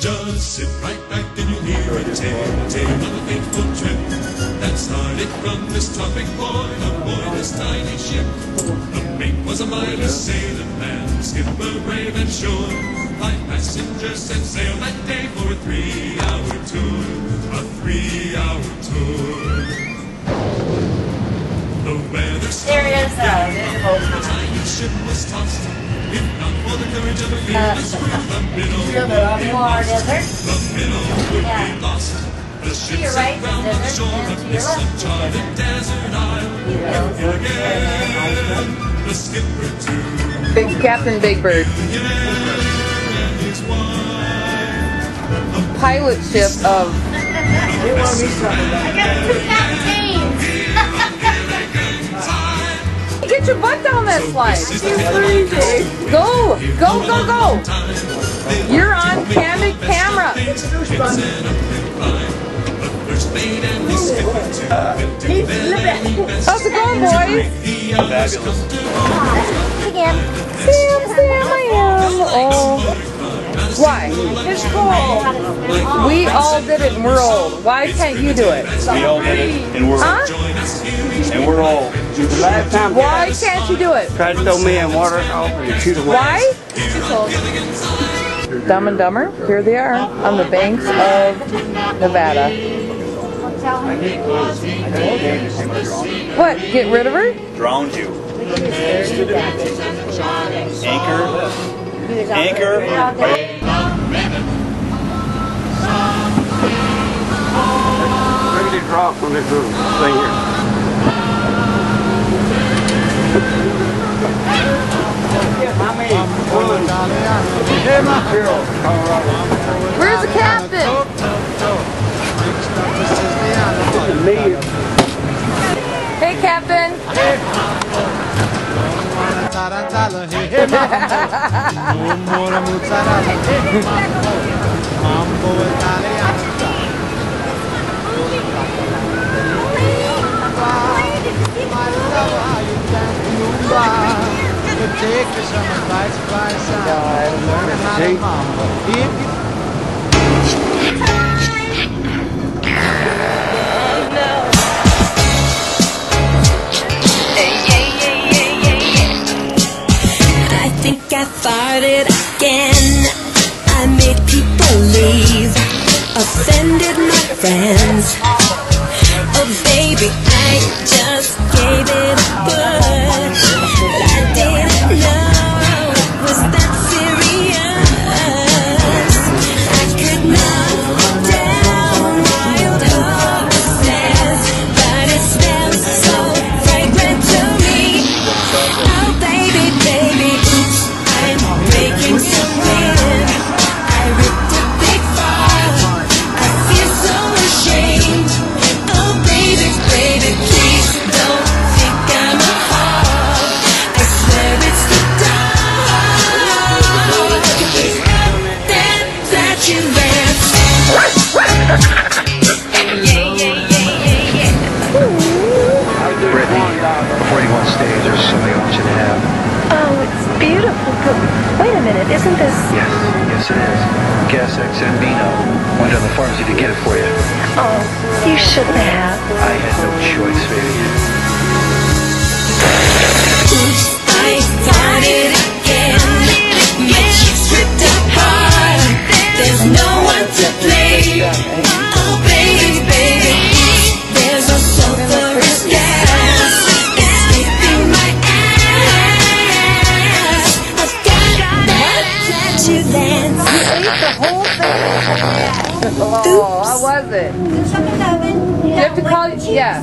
Just sit right back and you'll hear a tale of a fateful trip that started from this tropic point aboard this tiny ship. The mate was a mighty sailor man, skipper brave and sure. 5 passengers set sail that day for a 3-hour tour, a 3-hour tour. The weather started the tiny ship was tossed. If not for the courage of a fearless crew, the minnow would be lost. The minnow would be lost. The ship set round on the shore of this uncharted desert isle. And here again, the skipper too. Big Captain Big Bird. And his wife. Pilot ship of. I got 2 captains. Get your butt down that slide. Go, go, go, go. You're on candid camera. How's it going, boys? Fabulous. Again. Sam, I am. Oh. Why? It's cold. We all did it and we're old. Why can't you do it? We all did it, and we're and we're old. Last time Why can't you do it? tried to throw me in water off and shoot away. Why? Dumb and Dumber, here they are on the banks of Nevada. What? Get rid of her? Drowned you. Anchor. Ready to drop from this little thing here. Where's the captain? Hey, captain. I think I farted again. I made people leave, offended my friends. Oh baby, I just gave it a push, but I didn't know it was that serious. I could knock down wild horses, but it smells so fragrant to me. Oh baby, baby, oops, I'm breaking some wind. I ripped a big fire, I feel so ashamed. Oh baby, baby, please don't think I'm a whore. I swear it's the dog that you left. Brittany, before you go on stage, there's something I want you to have. Oh, it's beautiful. Wait a minute, isn't this? Yes it is. Gas X and Vino. Went down the pharmacy to get it for you. Oh, you shouldn't have. I had no choice, baby. Oops, I farted again. My cheeks ripped apart. There's no one to blame. Oh baby, baby, there's a sulfurous gas escaping my ass. I've got that to dance. You ate the whole thing. Oh, how was it? Do something, Evan. You have to call. Yeah.